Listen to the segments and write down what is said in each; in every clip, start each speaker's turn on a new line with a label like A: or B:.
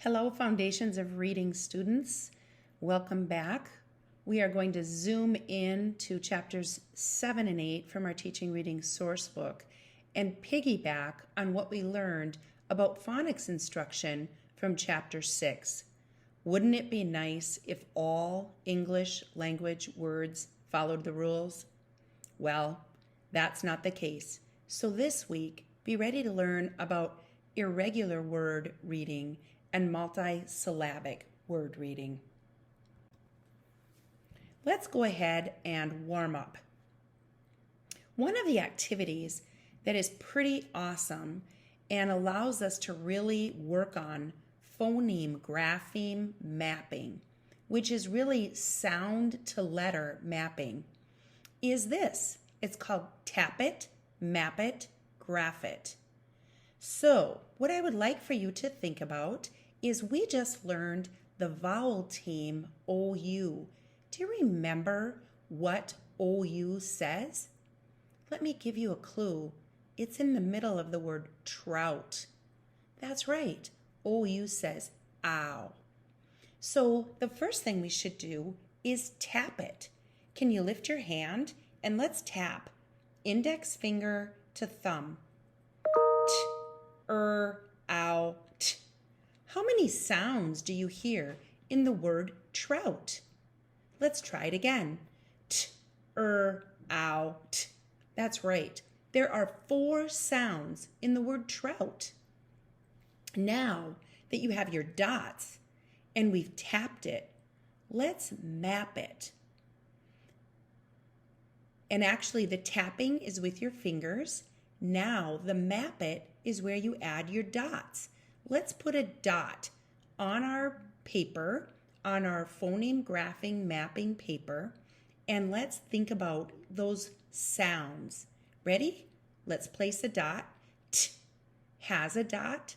A: Hello, Foundations of Reading students. Welcome back. We are going to zoom in to chapters 7 and 8 from our Teaching Reading Sourcebook and piggyback on what we learned about phonics instruction from chapter 6. Wouldn't it be nice if all English language words followed the rules? Well, that's not the case. So this week, be ready to learn about irregular word reading and multisyllabic word reading. Let's go ahead and warm up. One of the activities that is pretty awesome and allows us to really work on phoneme grapheme mapping, which is really sound to letter mapping, is this. It's called Tap It, Map It, Graph It. So what I would like for you to think about is we just learned the vowel team OU. Do you remember what OU says? Let me give you a clue. It's in the middle of the word trout. That's right. OU says ow. So the first thing we should do is tap it. Can you lift your hand and let's tap index finger to thumb. T, ow, t. How many sounds do you hear in the word trout? Let's try it again. T, ow, t. That's right. There are 4 sounds in the word trout. Now that you have your dots and we've tapped it, let's map it. And actually the tapping is with your fingers. Now the map it is where you add your dots. Let's put a dot on our paper, on our phoneme graphing mapping paper, and let's think about those sounds. Ready? Let's place a dot. T has a dot.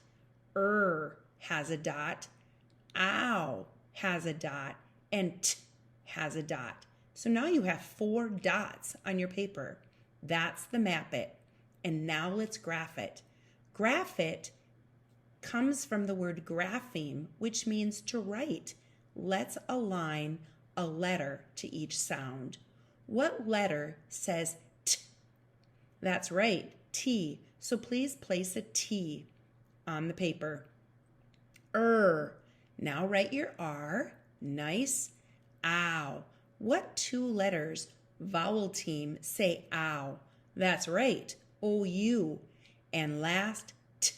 A: Has a dot. Ow has a dot. And t has a dot. So now you have 4 dots on your paper. That's the map it. And now let's graph it. Graph it comes from the word grapheme, which means to write. Let's align a letter to each sound. What letter says T? That's right, T. So please place a T on the paper. Now write your R. Nice. Ow. What 2 letters, vowel team, say ow? That's right, OU. And last, T.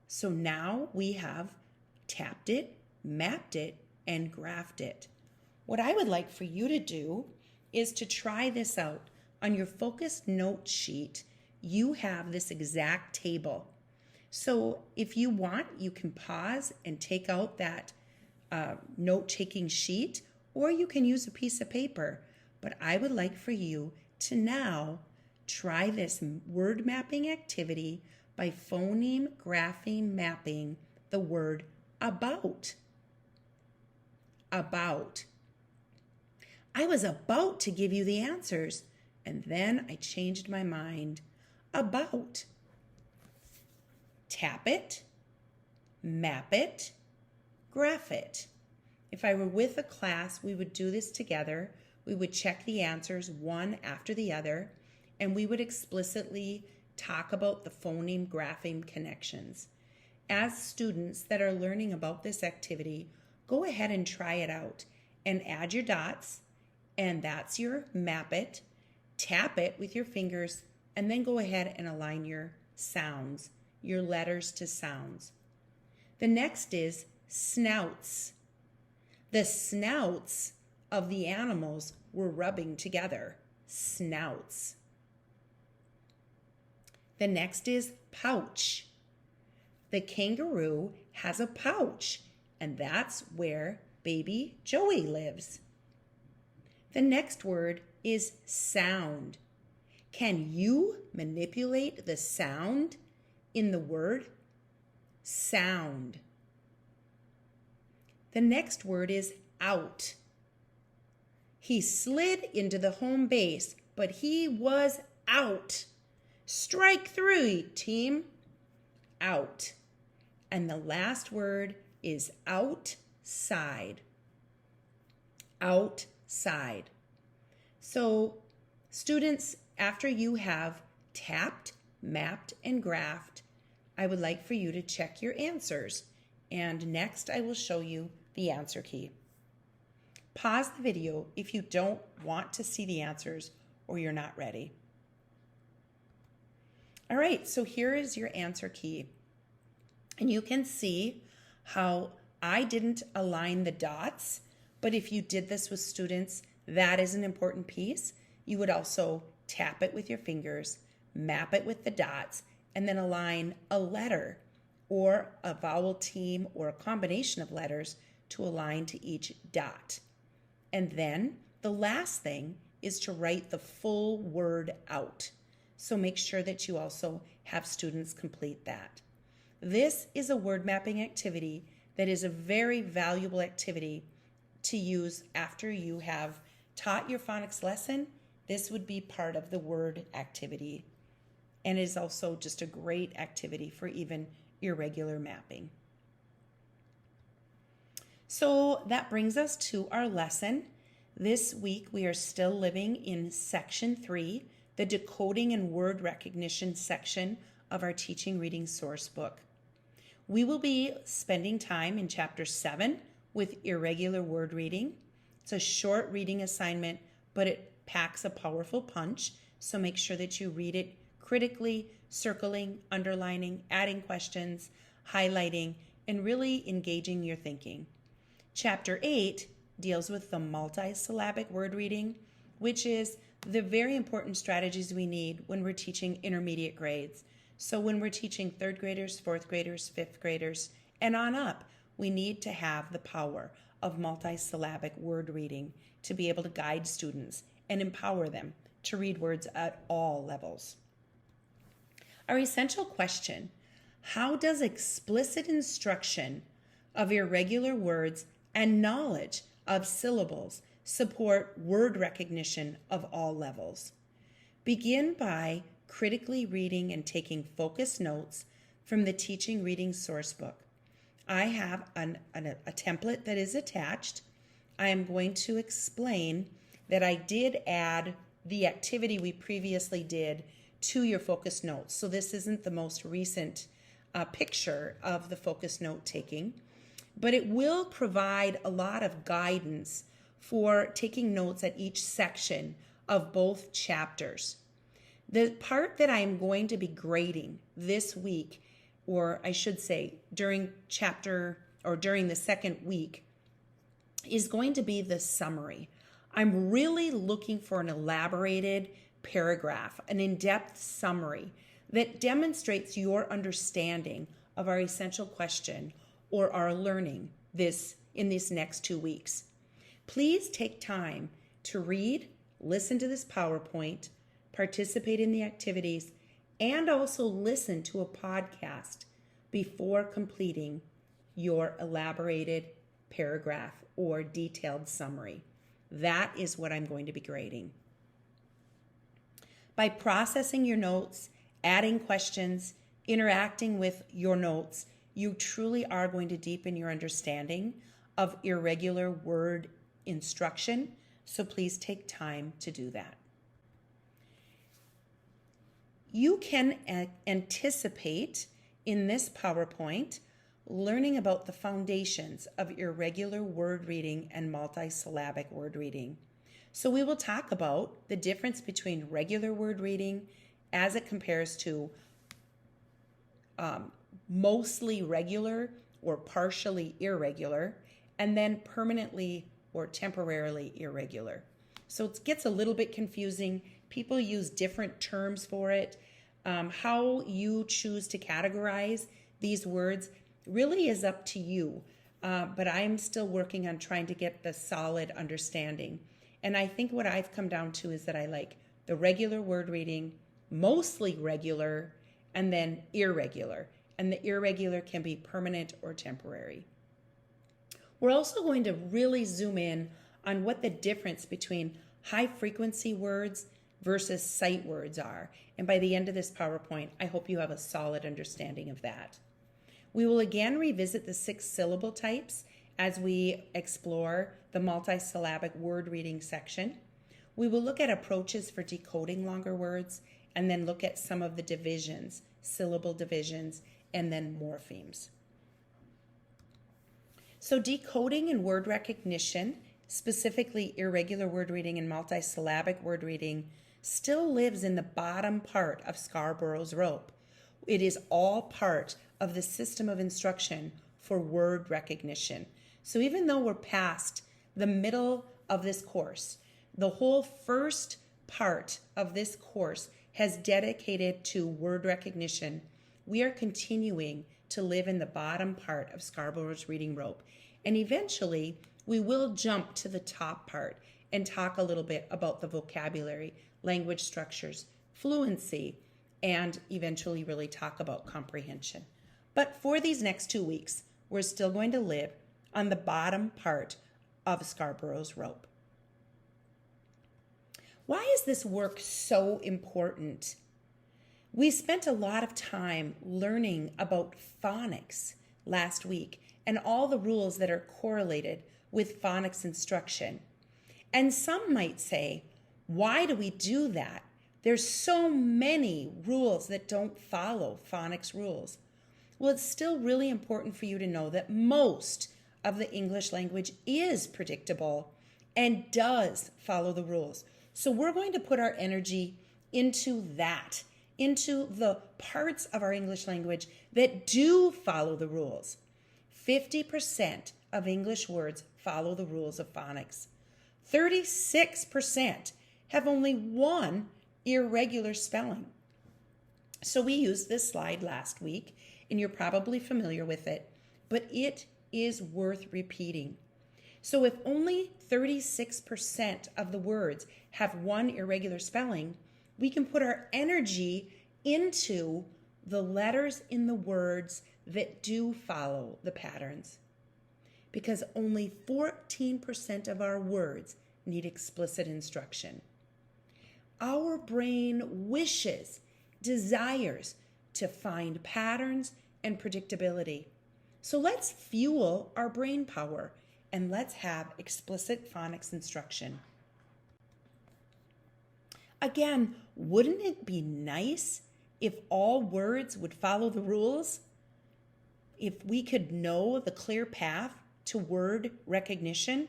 A: So now we have tapped it, mapped it, and graphed it. What I would like for you to do is to try this out. On your focused note sheet, you have this exact table. So if you want, you can pause and take out that note-taking sheet, or you can use a piece of paper. But I would like for you to now try this word mapping activity by phoneme grapheme mapping the word about. About. I was about to give you the answers, and then I changed my mind. About. Tap it, map it, graph it. If I were with a class, we would do this together. We would check the answers one after the other, and we would explicitly talk about the phoneme grapheme connections. As students that are learning about this activity, go ahead and try it out and add your dots, and that's your map it. Tap it with your fingers, and then go ahead and align your sounds, your letters to sounds. The next is snouts. The snouts of the animals were rubbing together. Snouts. The next is pouch. The kangaroo has a pouch, and that's where baby Joey lives. The next word is sound. Can you manipulate the sound in the word? Sound. The next word is out. He slid into the home base, but he was out. Strike 3, team. Out. And the last word is outside. Outside. So students, after you have tapped, mapped, and graphed, I would like for you to check your answers. And next I will show you the answer key. Pause the video if you don't want to see the answers or you're not ready. All right, so here is your answer key. And you can see how I didn't align the dots, but if you did this with students, that is an important piece. You would also tap it with your fingers, map it with the dots, and then align a letter or a vowel team or a combination of letters to align to each dot. And then the last thing is to write the full word out. So make sure that you also have students complete that. This is a word mapping activity that is a very valuable activity to use after you have taught your phonics lesson. This would be part of the word activity. And it is also just a great activity for even irregular mapping. So that brings us to our lesson. This week we are still living in section 3, the decoding and word recognition section of our teaching reading source book. We will be spending time in chapter 7 with irregular word reading. It's a short reading assignment, but it packs a powerful punch. So make sure that you read it critically, circling, underlining, adding questions, highlighting, and really engaging your thinking. Chapter 8 deals with the multisyllabic word reading, which is the very important strategies we need when we're teaching intermediate grades. So when we're teaching 3rd graders, 4th graders, 5th graders, and on up, we need to have the power of multisyllabic word reading to be able to guide students and empower them to read words at all levels. Our essential question: how does explicit instruction of irregular words and knowledge of syllables support word recognition of all levels? Begin by critically reading and taking focused notes from the teaching reading source book. I have a template that is attached. I am going to explain that I did add the activity we previously did to your focus notes. So this isn't the most recent picture of the focus note taking, but it will provide a lot of guidance for taking notes at each section of both chapters. The part that I am going to be grading this week, or I should say during the second week, is going to be the summary. I'm really looking for an elaborated paragraph, an in-depth summary that demonstrates your understanding of our essential question or our learning in these next 2 weeks. Please take time to read, listen to this PowerPoint, participate in the activities, and also listen to a podcast before completing your elaborated paragraph or detailed summary. That is what I'm going to be grading. By processing your notes, adding questions, interacting with your notes, you truly are going to deepen your understanding of irregular word instruction. So please take time to do that. You can anticipate in this PowerPoint learning about the foundations of irregular word reading and multisyllabic word reading. So we will talk about the difference between regular word reading as it compares to mostly regular or partially irregular, and then permanently or temporarily irregular. So it gets a little bit confusing. People use different terms for it. How you choose to categorize these words really is up to you. But I'm still working on trying to get the solid understanding. And I think what I've come down to is that I like the regular word reading, mostly regular, and then irregular. And the irregular can be permanent or temporary. We're also going to really zoom in on what the difference between high frequency words versus sight words are. And by the end of this PowerPoint, I hope you have a solid understanding of that. We will again revisit the 6 syllable types as we explore the multisyllabic word reading section. We will look at approaches for decoding longer words and then look at some of the divisions, syllable divisions, and then morphemes. So decoding and word recognition, specifically irregular word reading and multisyllabic word reading, still lives in the bottom part of Scarborough's rope. It is all part of the system of instruction for word recognition. So even though we're past the middle of this course, the whole first part of this course has dedicated to word recognition. We are continuing to live in the bottom part of Scarborough's reading rope. And eventually, we will jump to the top part and talk a little bit about the vocabulary, language structures, fluency, and eventually really talk about comprehension. But for these next 2 weeks, we're still going to live on the bottom part of Scarborough's rope. Why is this work so important? We spent a lot of time learning about phonics last week and all the rules that are correlated with phonics instruction. And some might say, why do we do that? There's so many rules that don't follow phonics rules. Well, it's still really important for you to know that most of the English language is predictable and does follow the rules. So we're going to put our energy into that, into the parts of our English language that do follow the rules. 50% of English words follow the rules of phonics. 36% have only one irregular spelling. So we used this slide last week, and you're probably familiar with it, but it is worth repeating. So if only 36% of the words have one irregular spelling, we can put our energy into the letters in the words that do follow the patterns. Because only 14% of our words need explicit instruction. Our brain wishes, desires to find patterns and predictability. So let's fuel our brain power and let's have explicit phonics instruction. Again, wouldn't it be nice if all words would follow the rules? If we could know the clear path to word recognition?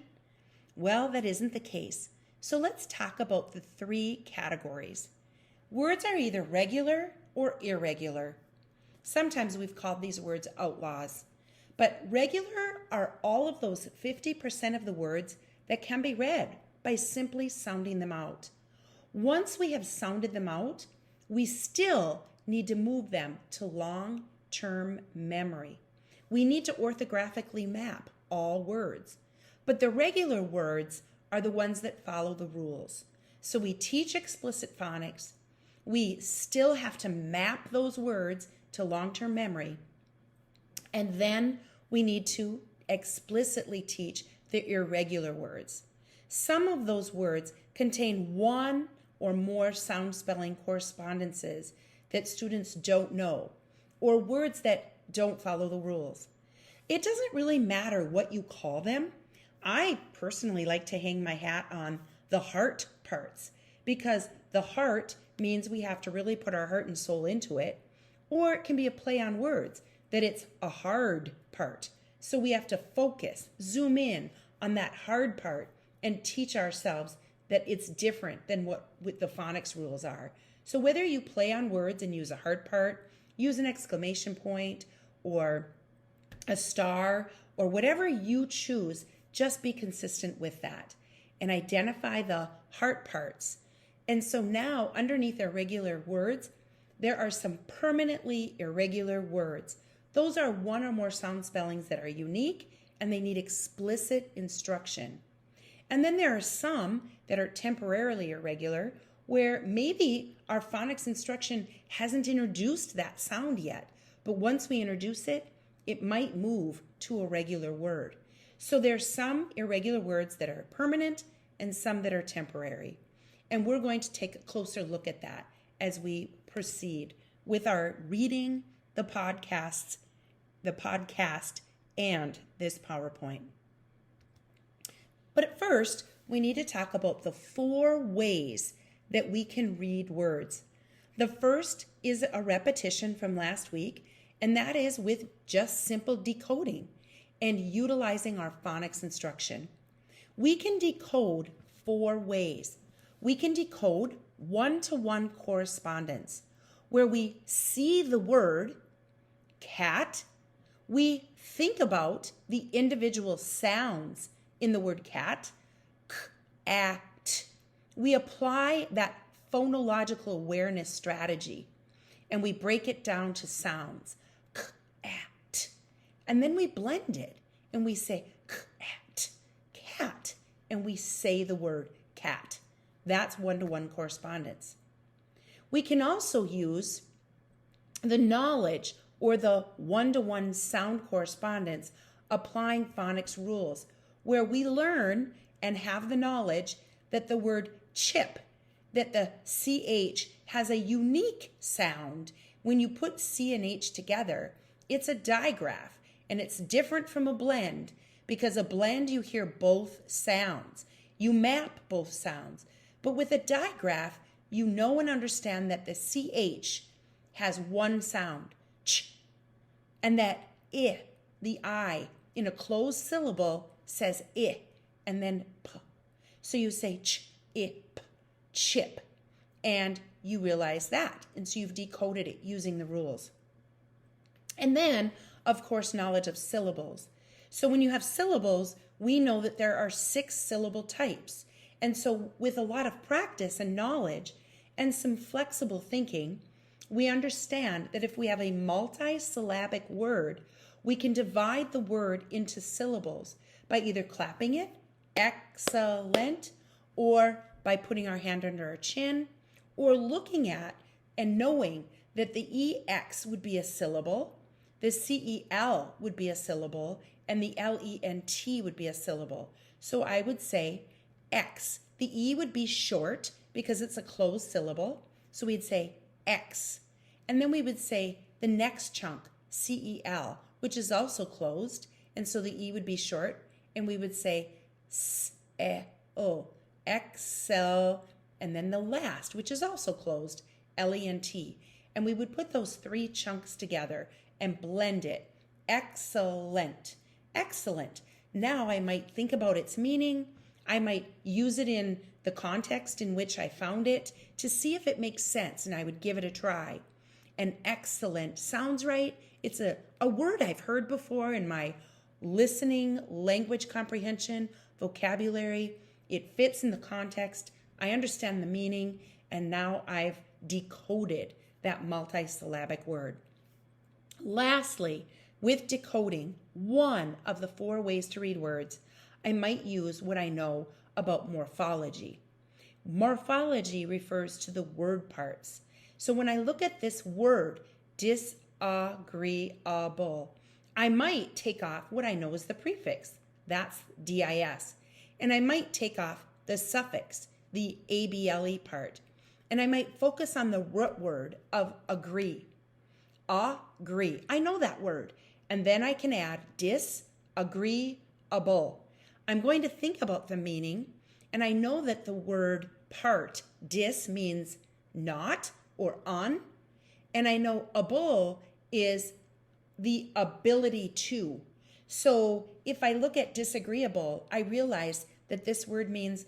A: Well, that isn't the case. So let's talk about the 3 categories. Words are either regular or irregular. Sometimes we've called these words outlaws. But regular are all of those 50% of the words that can be read by simply sounding them out. Once we have sounded them out, we still need to move them to long-term memory. We need to orthographically map all words. But the regular words are the ones that follow the rules. So we teach explicit phonics. We still have to map those words to long-term memory. And then we need to explicitly teach the irregular words. Some of those words contain one or more sound spelling correspondences that students don't know, or words that don't follow the rules. It doesn't really matter what you call them. I personally like to hang my hat on the heart parts because the heart means we have to really put our heart and soul into it, or it can be a play on words that it's a hard part. So we have to focus, zoom in on that hard part and teach ourselves that it's different than what the phonics rules are. So whether you play on words and use a hard part, use an exclamation point or a star or whatever you choose, just be consistent with that and identify the heart parts. And so now underneath irregular words, there are some permanently irregular words. Those are one or more sound spellings that are unique and they need explicit instruction. And then there are some that are temporarily irregular where maybe our phonics instruction hasn't introduced that sound yet. But once we introduce it, it might move to a regular word. So there's some irregular words that are permanent and some that are temporary. And we're going to take a closer look at that as we proceed with our reading the podcasts the podcast and this PowerPoint. But at first, we need to talk about the 4 ways that we can read words. The first is a repetition from last week, and that is with just simple decoding and utilizing our phonics instruction. We can decode 4 ways. We can decode one-to-one correspondence, where we see the word cat, we think about the individual sounds in the word cat, k, a, t. We apply that phonological awareness strategy, and we break it down to sounds, k, a, t. And then we blend it, and we say k, a, t, cat, and we say the word cat. That's one-to-one correspondence. We can also use the knowledge or the one-to-one sound correspondence applying phonics rules, where we learn and have the knowledge that the word chip, that the CH has a unique sound. When you put C and H together, it's a digraph, and it's different from a blend, because a blend you hear both sounds. You map both sounds. But with a digraph, you know and understand that the CH has one sound, ch, and that I, the I, in a closed syllable says I, and then p. So you say ch, I, p, chip, and you realize that. And so you've decoded it using the rules. And then, of course, knowledge of syllables. So when you have syllables, we know that there are 6 syllable types. And so with a lot of practice and knowledge and some flexible thinking, we understand that if we have a multisyllabic word, we can divide the word into syllables by either clapping it, excellent, or by putting our hand under our chin, or looking at and knowing that the EX would be a syllable, the CEL would be a syllable, and the LENT would be a syllable. So I would say X. The E would be short because it's a closed syllable. So we'd say X. And then we would say the next chunk, CEL, which is also closed. And so the E would be short. And we would say S-E-O, Excel. And then the last, which is also closed, LENT. And we would put those 3 chunks together and blend it. Excellent. Excellent. Now I might think about its meaning. I might use it in the context in which I found it to see if it makes sense, and I would give it a try. And excellent sounds right. It's a word I've heard before in my listening, language comprehension, vocabulary. It fits in the context. I understand the meaning, and now I've decoded that multisyllabic word. Lastly, with decoding one of the 4 ways to read words, I might use what I know about morphology. Morphology refers to the word parts. So when I look at this word, disagreeable, I might take off what I know is the prefix. That's DIS. And I might take off the suffix, the ABLE part. And I might focus on the root word of agree. Agree. I know that word. And then I can add disagreeable. I'm going to think about the meaning, and I know that the word part, dis, means not or on, and I know able is the ability to. So if I look at disagreeable, I realize that this word means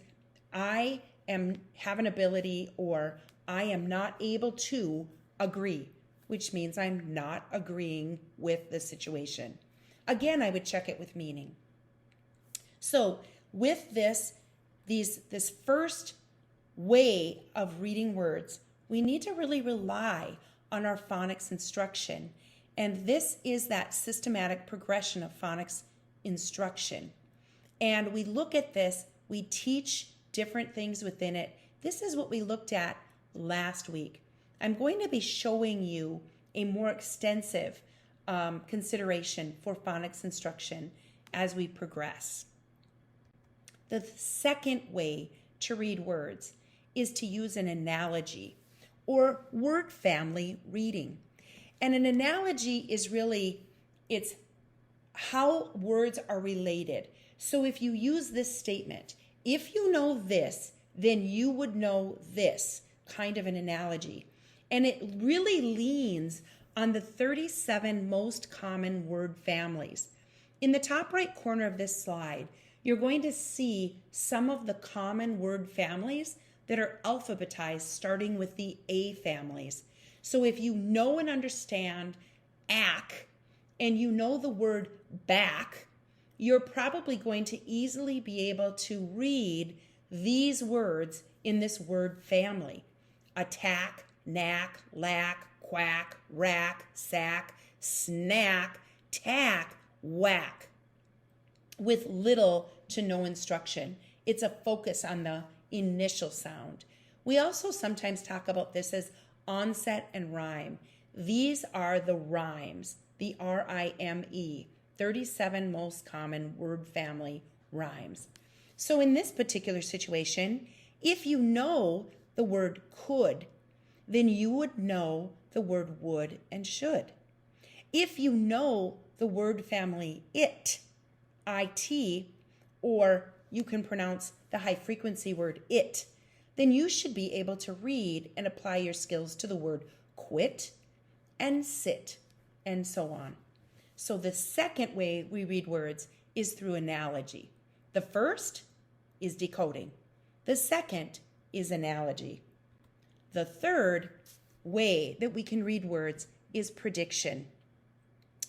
A: I have an ability, or I am not able to agree, which means I'm not agreeing with the situation. Again, I would check it with meaning. So with this first way of reading words, we need to really rely on our phonics instruction. And this is that systematic progression of phonics instruction. And we look at this, we teach different things within it. This is what we looked at last week. I'm going to be showing you a more extensive consideration for phonics instruction as we progress. The second way to read words is to use an analogy or word family reading. And an analogy is really It's how words are related. So if you use this statement, if you know this, then you would know this, kind of an analogy. And it really leans on the 37 most common word families. In the top right corner of this slide, you're going to see some of the common word families that are alphabetized starting with the A families. So if you know and understand ack and you know the word back, you're probably going to easily be able to read these words in this word family. Attack, knack, lack, quack, rack, sack, snack, tack, whack, with little to no instruction. It's a focus on the initial sound. We also sometimes talk about this as onset and rhyme. These are the rhymes, the R-I-M-E, 37 most common word family rhymes. So in this particular situation, if you know the word could, then you would know the word would and should. If you know the word family it, or you can pronounce the high frequency word it, then you should be able to read and apply your skills to the word quit and sit and so on. So the second way we read words is through analogy. The first is decoding. The second is analogy. The third way that we can read words is prediction.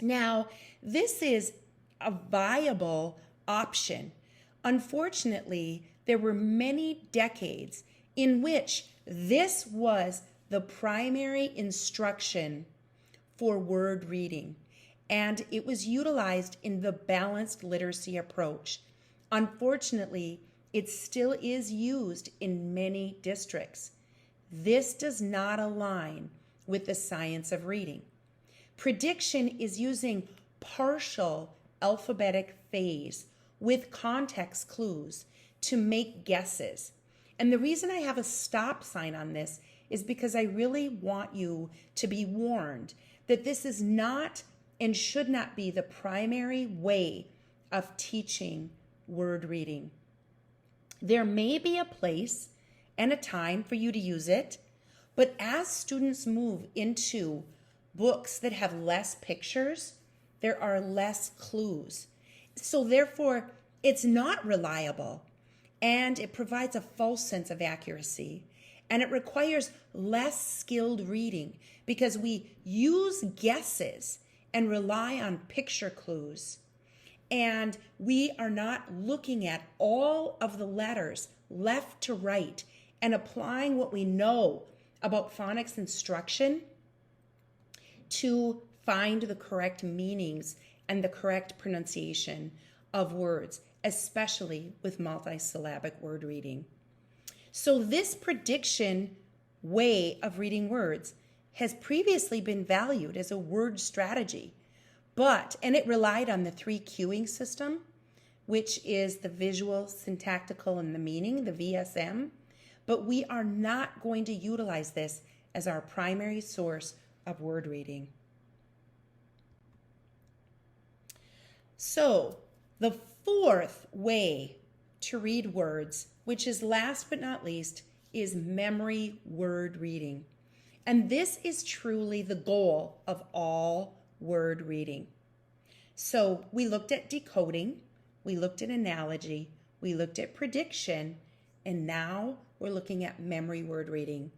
A: Now, this is a viable option. Unfortunately, there were many decades in which this was the primary instruction for word reading, and it was utilized in the balanced literacy approach. Unfortunately, it still is used in many districts. This does not align with the science of reading. Prediction is using partial alphabetic phase with context clues to make guesses. And the reason I have a stop sign on this is because I really want you to be warned that this is not and should not be the primary way of teaching word reading. There may be a place and a time for you to use it, but as students move into books that have less pictures, there are less clues. So therefore, it's not reliable, and it provides a false sense of accuracy, and it requires less skilled reading because we use guesses and rely on picture clues. And we are not looking at all of the letters left to right and applying what we know about phonics instruction to find the correct meanings and the correct pronunciation of words, especially with multisyllabic word reading. So this prediction way of reading words has previously been valued as a word strategy, and it relied on the 3 cueing system, which is the visual, syntactical, and the meaning, the VSM, but we are not going to utilize this as our primary source of word reading. So the fourth way to read words, which is last but not least, is memory word reading. And this is truly the goal of all word reading. So we looked at decoding, we looked at analogy, we looked at prediction, and now we're looking at memory word reading.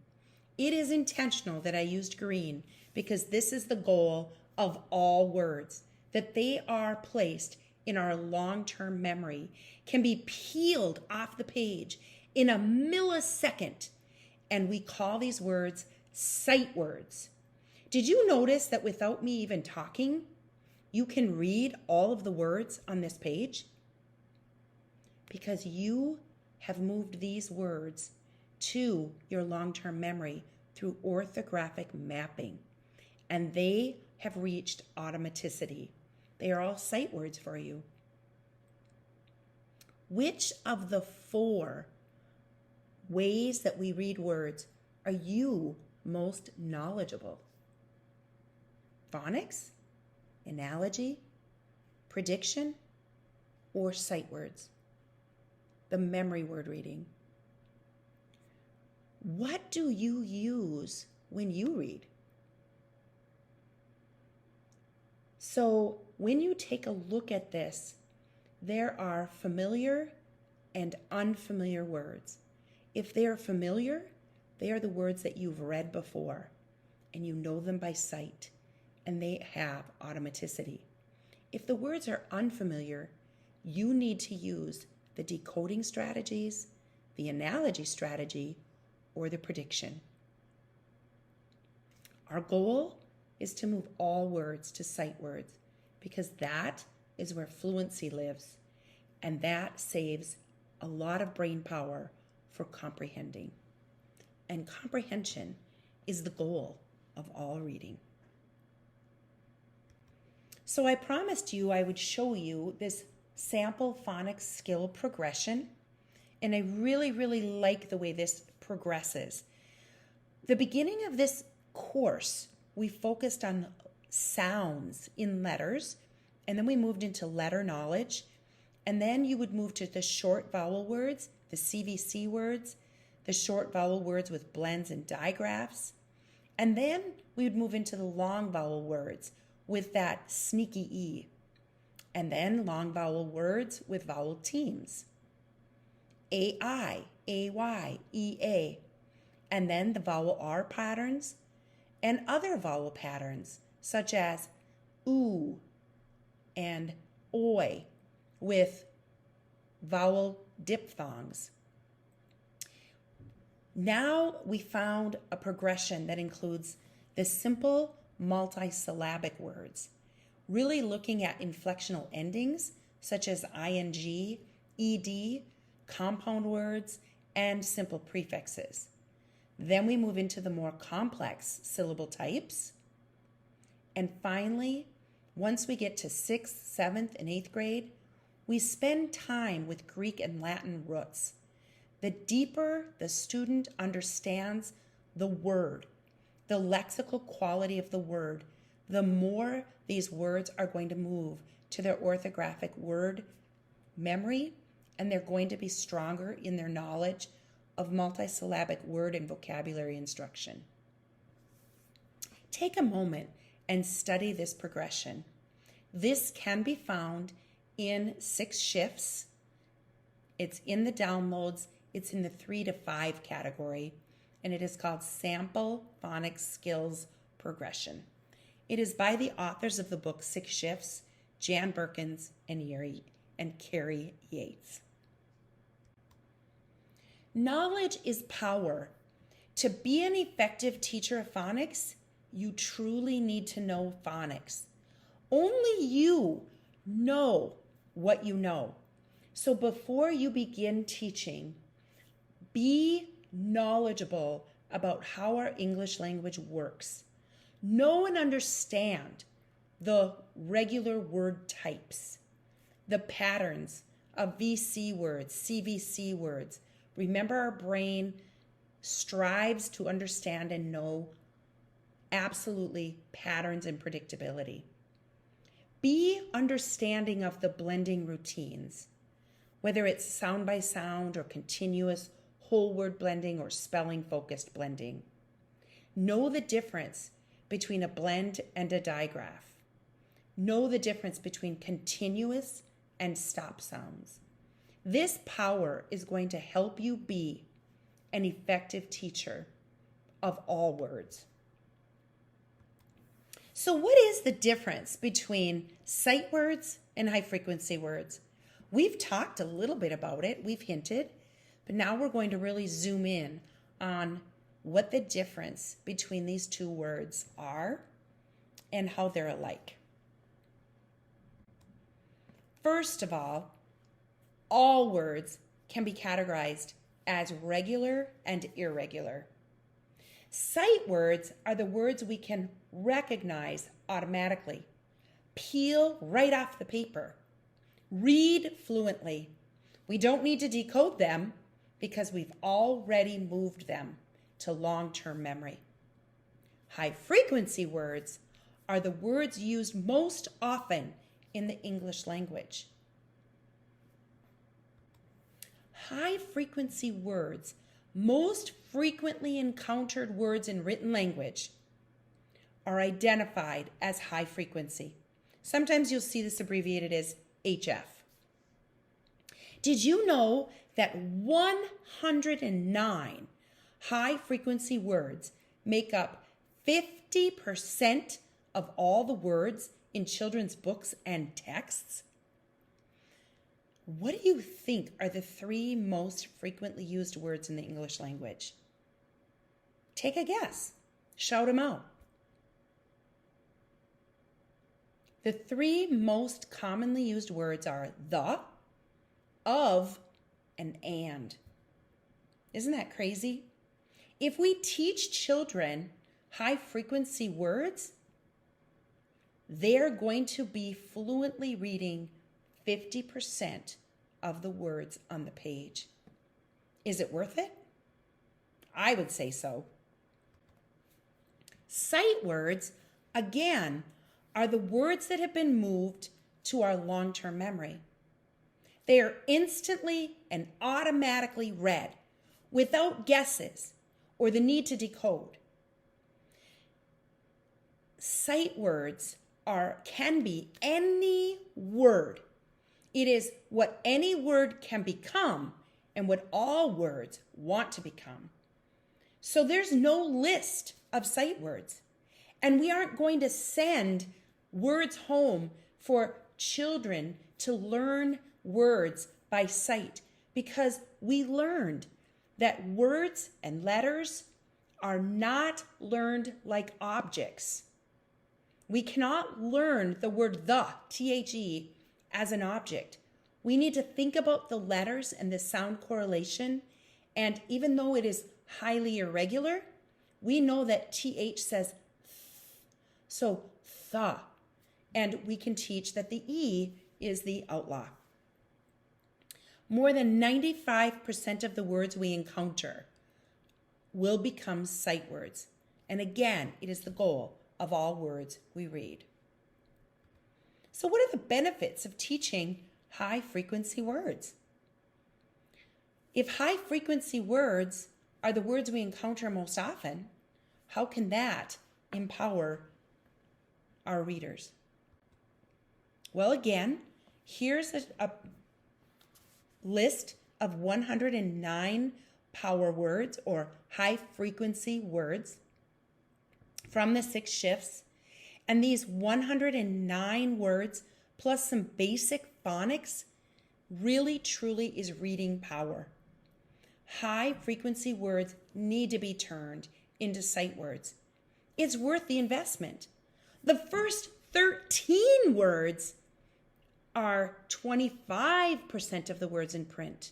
A: It is intentional that I used green because this is the goal of all words, that they are placed in our long-term memory, can be peeled off the page in a millisecond, and we call these words sight words. Did you notice that without me even talking, you can read all of the words on this page? Because you have moved these words to your long-term memory through orthographic mapping, and they have reached automaticity. They are all sight words for you. Which of the 4 ways that we read words are you most knowledgeable? Phonics, analogy, prediction, or sight words. The memory word reading. What do you use when you read? So when you take a look at this, there are familiar and unfamiliar words. If they are familiar, they are the words that you've read before and you know them by sight and they have automaticity. If the words are unfamiliar, you need to use the decoding strategies, the analogy strategy, or the prediction. Our goal is to move all words to sight words because that is where fluency lives, and that saves a lot of brain power for comprehending. And comprehension is the goal of all reading. So I promised you I would show you this sample phonics skill progression, and I really, really like the way this progresses. The beginning of this course, we focused on sounds in letters, and then we moved into letter knowledge, and then you would move to the short vowel words, the CVC words, the short vowel words with blends and digraphs, and then we would move into the long vowel words with that sneaky E, and then long vowel words with vowel teams, AI, AY, EA, and then the vowel R patterns and other vowel patterns such as oo and oi with vowel diphthongs. Now we found a progression that includes the simple multisyllabic words, really looking at inflectional endings such as ing, ed, compound words, and simple prefixes. Then we move into the more complex syllable types. And finally, once we get to 6th, 7th, and 8th grade, we spend time with Greek and Latin roots. The deeper the student understands the word, the lexical quality of the word, the more these words are going to move to their orthographic word memory, and they're going to be stronger in their knowledge of multisyllabic word and vocabulary instruction. Take a moment and study this progression. This can be found in 6 shifts. It's in the downloads. It's in the 3 to 5 category, and it is called Sample Phonics Skills Progression. It is by the authors of the book 6 Shifts, Jan Berkins and Carrie Yates. Knowledge is power. To be an effective teacher of phonics, you truly need to know phonics. Only you know what you know. So before you begin teaching, be knowledgeable about how our English language works. Know and understand the regular word types, the patterns of VC words, CVC words. Remember, our brain strives to understand and know absolutely patterns and predictability. Be understanding of the blending routines, whether it's sound by sound or continuous whole word blending or spelling focused blending. Know the difference between a blend and a digraph. Know the difference between continuous and stop sounds. This power is going to help you be an effective teacher of all words. So what is the difference between sight words and high frequency words? We've talked a little bit about it, we've hinted, but now we're going to really zoom in on what the difference between these two words are and how they're alike. First of all words can be categorized as regular and irregular. Sight words are the words we can recognize automatically, peel right off the paper, read fluently. We don't need to decode them because we've already moved them to long-term memory. High-frequency words are the words used most often in the English language? High-frequency words, most frequently encountered words in written language, are identified as high frequency. Sometimes you'll see this abbreviated as HF. Did you know that 109 high-frequency words make up 50% of all the words in children's books and texts? What do you think are the 3 most frequently used words in the English language? Take a guess. Shout them out. The 3 most commonly used words are the, of, and. Isn't that crazy? If we teach children high-frequency words, they're going to be fluently reading 50% of the words on the page. Is it worth it? I would say so. Sight words, again, are the words that have been moved to our long-term memory. They are instantly and automatically read without guesses or the need to decode. Sight words can be any word. It is what any word can become and what all words want to become. So there's no list of sight words. And we aren't going to send words home for children to learn words by sight, because we learned that words and letters are not learned like objects. We cannot learn the word the, T-H-E, as an object. We need to think about the letters and the sound correlation. And even though it is highly irregular, we know that TH says th. So the. And we can teach that the E is the outlaw. More than 95% of the words we encounter will become sight words. And again, it is the goal of all words we read. So what are the benefits of teaching high-frequency words? If high-frequency words are the words we encounter most often, how can that empower our readers? Well, again, here's a list of 109 power words or high-frequency words from the 6 shifts. And these 109 words, plus some basic phonics, really, truly is reading power. High-frequency words need to be turned into sight words. It's worth the investment. The first 13 words are 25% of the words in print.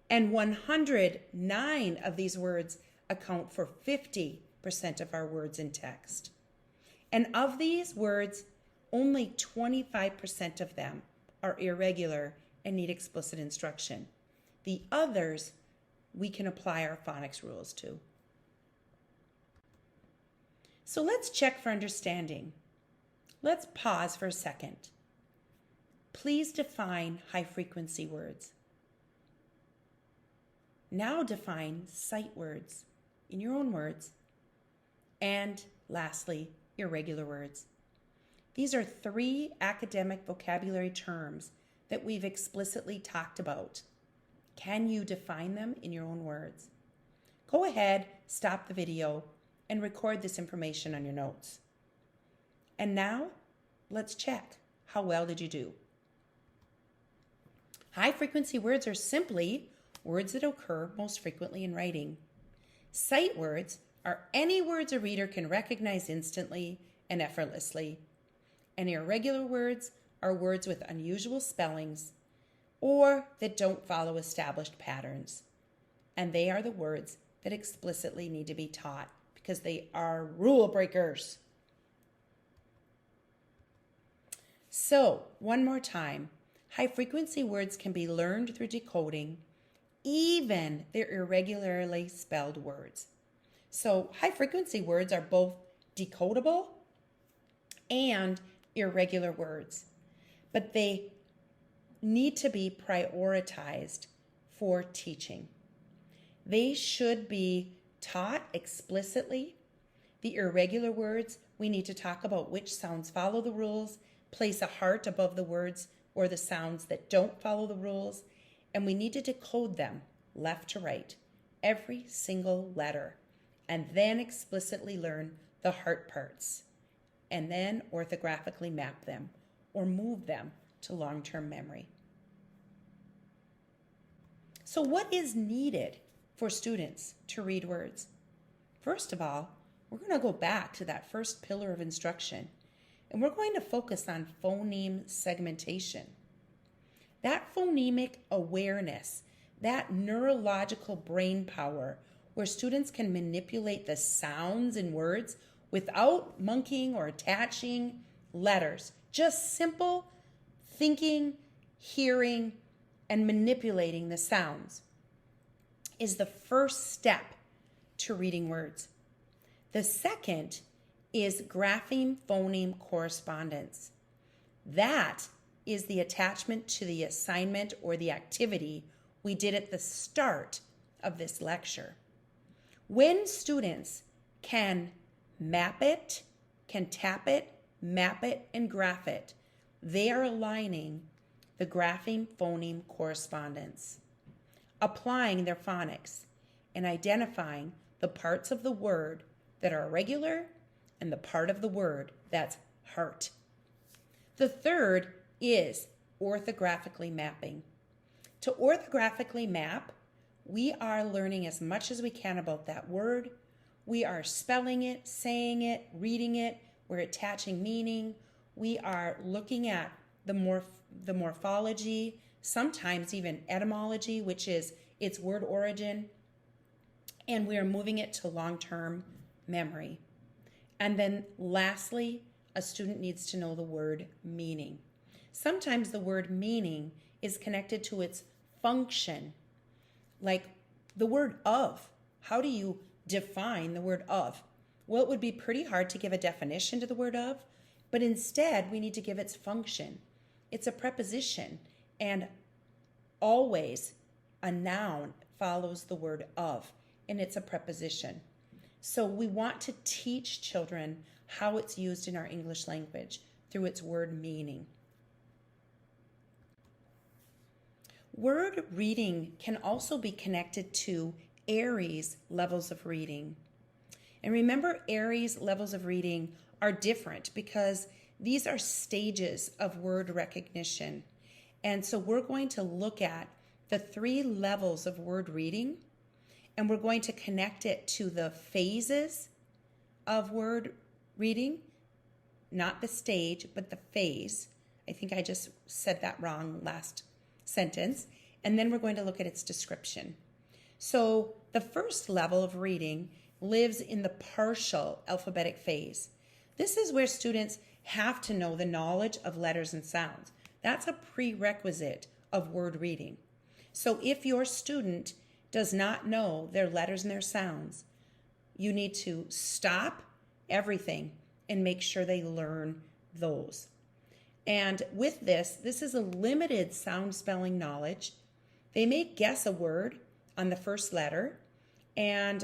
A: And 109 of these words account for 50% of our words in text. And of these words, only 25% of them are irregular and need explicit instruction. The others, we can apply our phonics rules to. So let's check for understanding. Let's pause for a second. Please define high-frequency words. Now define sight words in your own words. And lastly, irregular words. These are 3 academic vocabulary terms that we've explicitly talked about. Can you define them in your own words? Go ahead, stop the video, and record this information on your notes. And now, let's check. How well did you do? High-frequency words are simply words that occur most frequently in writing. Sight words are any words a reader can recognize instantly and effortlessly. And irregular words are words with unusual spellings or that don't follow established patterns. And they are the words that explicitly need to be taught because they are rule breakers. So, one more time, high-frequency words can be learned through decoding, even their irregularly spelled words. So, high-frequency words are both decodable and irregular words, but they need to be prioritized for teaching. They should be taught explicitly. The irregular words, we need to talk about which sounds follow the rules, place a heart above the words or the sounds that don't follow the rules, and we need to decode them left to right, every single letter, and then explicitly learn the heart parts, and then orthographically map them or move them to long-term memory. So what is needed for students to read words? First of all, we're going to go back to that first pillar of instruction, and we're going to focus on phoneme segmentation. That phonemic awareness, that neurological brain power, where students can manipulate the sounds in words without monkeying or attaching letters. Just simple thinking, hearing, and manipulating the sounds is the first step to reading words. The second is grapheme-phoneme correspondence. That is the attachment to the assignment or the activity we did at the start of this lecture. When students can map it, can tap it, map it, and graph it, they are aligning the grapheme-phoneme correspondence, applying their phonics, and identifying the parts of the word that are irregular and the part of the word that's heart. The third is orthographically mapping. To orthographically map, we are learning as much as we can about that word. We are spelling it, saying it, reading it. We're attaching meaning. We are looking at the morphology, sometimes even etymology, which is its word origin, and we are moving it to long-term memory. And then lastly, a student needs to know the word meaning. Sometimes the word meaning is connected to its function, like the word of. How do you define the word of? Well, it would be pretty hard to give a definition to the word of, but instead we need to give its function. It's a preposition, and always a noun follows the word of, and it's a preposition. So we want to teach children how it's used in our English language through its word meaning. Word reading can also be connected to Aries levels of reading. And remember, Aries levels of reading are different because these are stages of word recognition. And so we're going to look at the 3 levels of word reading, and we're going to connect it to the phases of word reading, not the stage, but the phase. I think I just said that wrong last sentence. And then we're going to look at its description. So the first level of reading lives in the partial alphabetic phase. This is where students have to know the knowledge of letters and sounds. That's a prerequisite of word reading. So if your student does not know their letters and their sounds, you need to stop everything and make sure they learn those. And with this is a limited sound spelling knowledge. They may guess a word on the first letter, and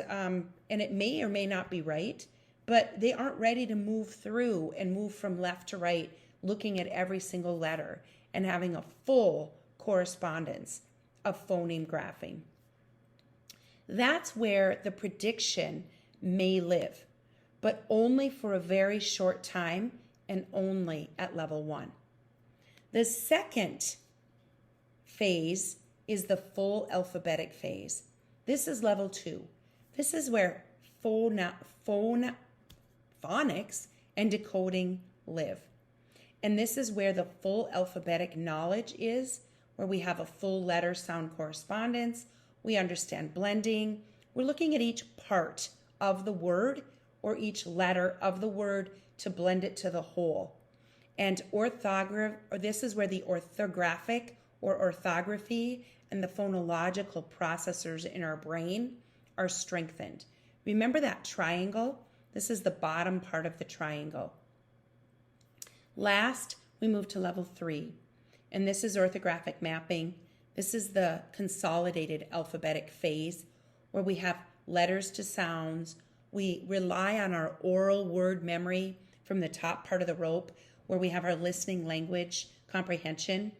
A: it may or may not be right, but they aren't ready to move through and move from left to right, looking at every single letter and having a full correspondence of phoneme graphing. That's where the prediction may live, but only for a very short time and only at level 1. The second phase is the full alphabetic phase. This is level 2. This is where phonics and decoding live. And this is where the full alphabetic knowledge is, where we have a full letter sound correspondence. We understand blending. We're looking at each part of the word or each letter of the word to blend it to the whole. And this is where the orthographic or orthography and the phonological processors in our brain are strengthened. Remember that triangle? This is the bottom part of the triangle. Last, we move to level 3, and this is orthographic mapping. This is the consolidated alphabetic phase where we have letters to sounds. We rely on our oral word memory from the top part of the rope where we have our listening language comprehension,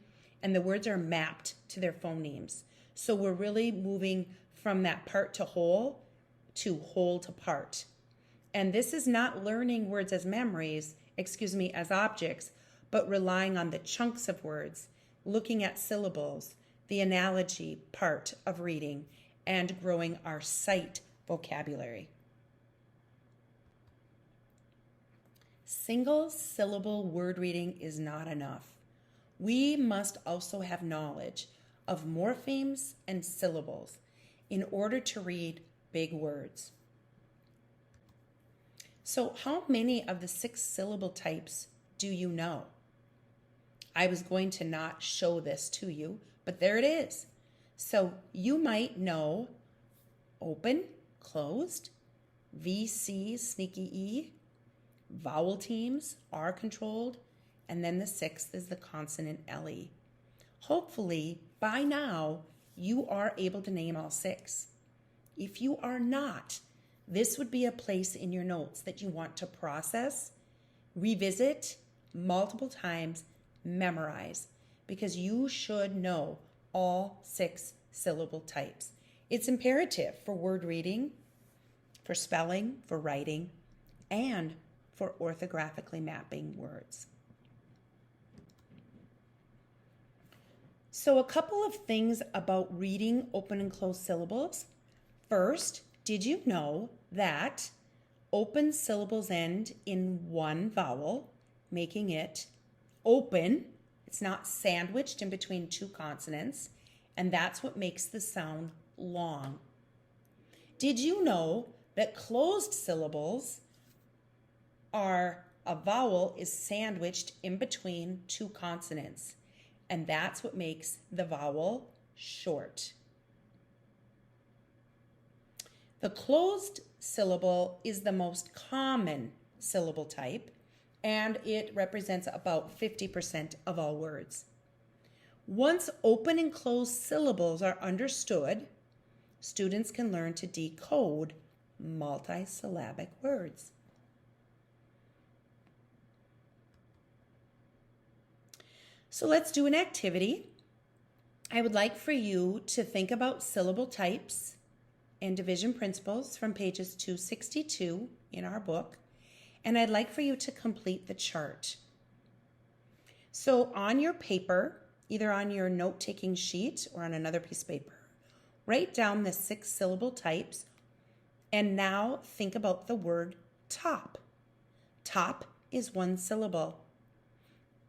A: and the words are mapped to their phonemes. So we're really moving from that part to whole to part. And this is not learning words as as objects, but relying on the chunks of words, looking at syllables, the analogy part of reading, and growing our sight vocabulary. Single syllable word reading is not enough. We must also have knowledge of morphemes and syllables in order to read big words. So how many of the 6 syllable types do you know? I was going to not show this to you, but there it is. So you might know open, closed, VC, sneaky E, vowel teams, R controlled, and then the 6th is the consonant LE. Hopefully, by now, you are able to name all 6. If you are not, this would be a place in your notes that you want to process, revisit multiple times, memorize, because you should know all 6 syllable types. It's imperative for word reading, for spelling, for writing, and for orthographically mapping words. So a couple of things about reading open and closed syllables. First, did you know that open syllables end in one vowel, making it open? It's not sandwiched in between 2 consonants, and that's what makes the sound long. Did you know that closed syllables are a vowel is sandwiched in between 2 consonants, and that's what makes the vowel short? The closed syllable is the most common syllable type, and it represents about 50% of all words. Once open and closed syllables are understood, students can learn to decode multisyllabic words. So let's do an activity. I would like for you to think about syllable types and division principles from pages 262 in our book, and I'd like for you to complete the chart. So on your paper, either on your note-taking sheet or on another piece of paper, write down the 6 syllable types, and now think about the word top. Top is 1 syllable.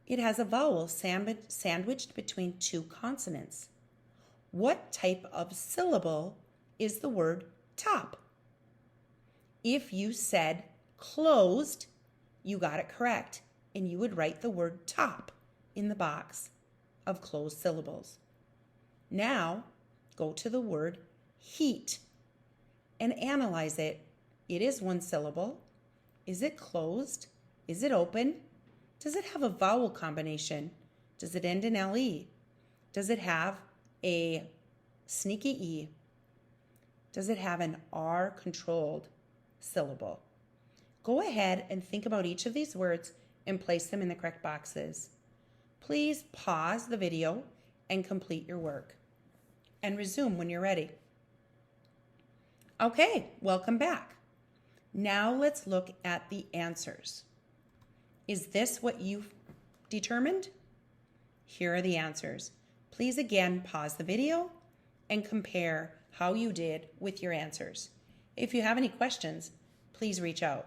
A: It has a vowel sandwiched between 2 consonants. What type of syllable is the word top? If you said closed, you got it correct, and you would write the word top in the box of closed syllables. Now, go to the word heat and analyze it. It is 1 syllable. Is it closed? Is it open? Does it have a vowel combination? Does it end in LE? Does it have a sneaky E? Does it have an R controlled syllable? Go ahead and think about each of these words and place them in the correct boxes. Please pause the video and complete your work, and resume when you're ready. Okay, welcome back. Now let's look at the answers. Is this what you've determined? Here are the answers. Please again pause the video and compare how you did with your answers. If you have any questions, please reach out.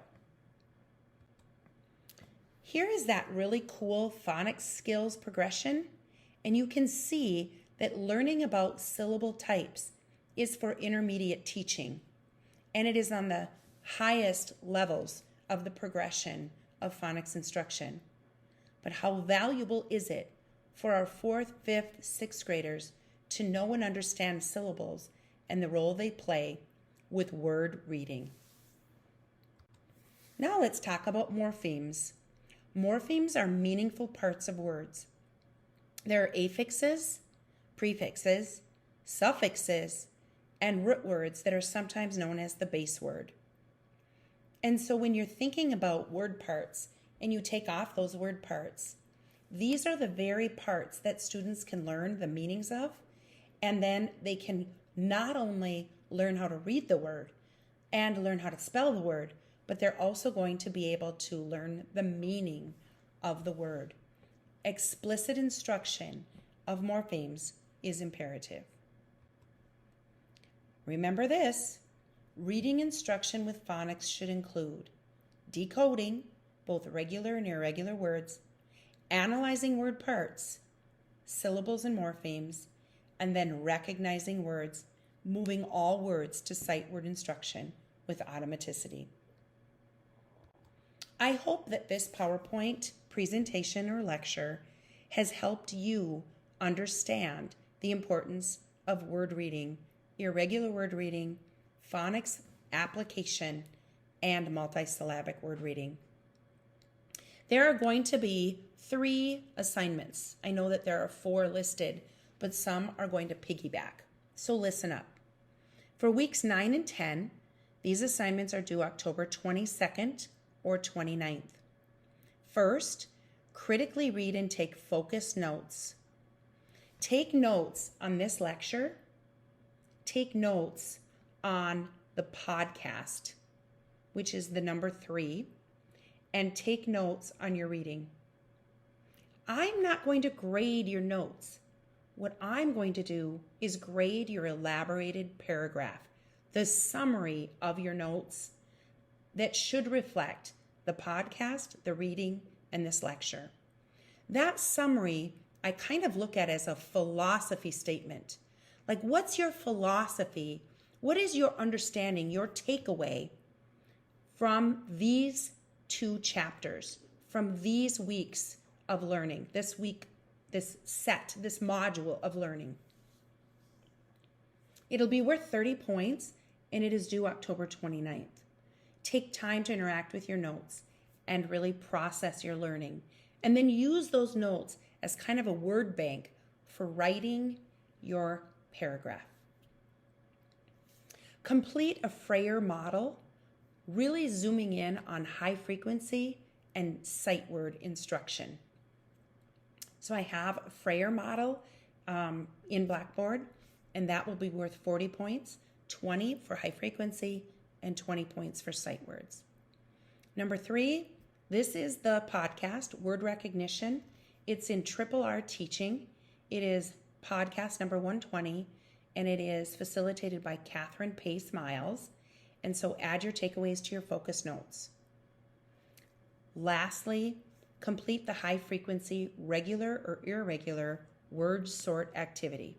A: Here is that really cool phonics skills progression, and you can see that learning about syllable types is for intermediate teaching, and it is on the highest levels of the progression of phonics instruction. But how valuable is it for our 4th, 5th, 6th graders to know and understand syllables and the role they play with word reading? Now let's talk about morphemes. Morphemes are meaningful parts of words. There are affixes, prefixes, suffixes, and root words that are sometimes known as the base word. And so when you're thinking about word parts and you take off those word parts, these are the very parts that students can learn the meanings of, and then they can not only learn how to read the word and learn how to spell the word, but they're also going to be able to learn the meaning of the word. Explicit instruction of morphemes is imperative. Remember this, reading instruction with phonics should include decoding both regular and irregular words, analyzing word parts, syllables and morphemes, and then recognizing words, moving all words to sight word instruction with automaticity. I hope that this PowerPoint presentation or lecture has helped you understand the importance of word reading, irregular word reading, phonics application, and multisyllabic word reading. There are going to be 3 assignments. I know that there are 4 listed, but some are going to piggyback. So listen up. For weeks 9 and 10, these assignments are due October 22nd or 29th. First, critically read and take focused notes. Take notes on this lecture. Take notes on the podcast, which is the number 3, and take notes on your reading. I'm not going to grade your notes. What I'm going to do is grade your elaborated paragraph, the summary of your notes that should reflect the podcast, the reading, and this lecture. That summary I kind of look at as a philosophy statement. Like, what's your philosophy? What is your understanding, your takeaway from these 2 chapters, from these weeks of learning, this week, this module of learning? It'll be worth 30 points, and it is due October 29th. Take time to interact with your notes and really process your learning, and then use those notes as kind of a word bank for writing your paragraph. Complete a Freyer model, really zooming in on high frequency and sight word instruction. So I have a Freyer model in Blackboard, and that will be worth 40 points, 20 for high frequency, and 20 points for sight words. Number 3, this is the podcast, Word Recognition. It's in Triple R Teaching. It is podcast number 120, and it is facilitated by Catherine Pace Miles. And so add your takeaways to your focus notes. Lastly, complete the high frequency regular or irregular word sort activity.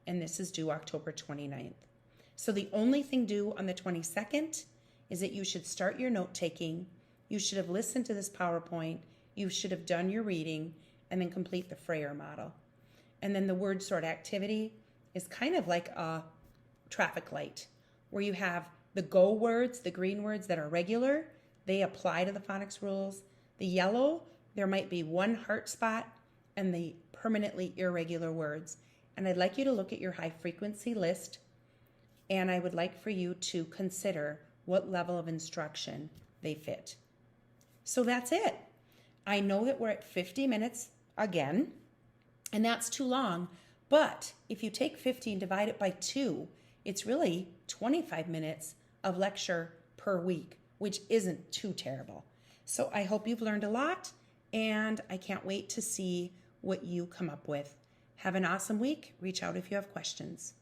A: And this is due October 29th. So the only thing due on the 22nd is that you should start your note taking. You should have listened to this PowerPoint. You should have done your reading and then complete the Freyer model. And then the word sort activity is kind of like a traffic light where you have the go words, the green words that are regular, they apply to the phonics rules. The yellow, there might be one heart spot, and the permanently irregular words. And I'd like you to look at your high frequency list, and I would like for you to consider what level of instruction they fit. So that's it. I know that we're at 50 minutes again, and that's too long, but if you take 50 and divide it by 2, it's really 25 minutes of lecture per week, which isn't too terrible. So I hope you've learned a lot, and I can't wait to see what you come up with. Have an awesome week. Reach out if you have questions.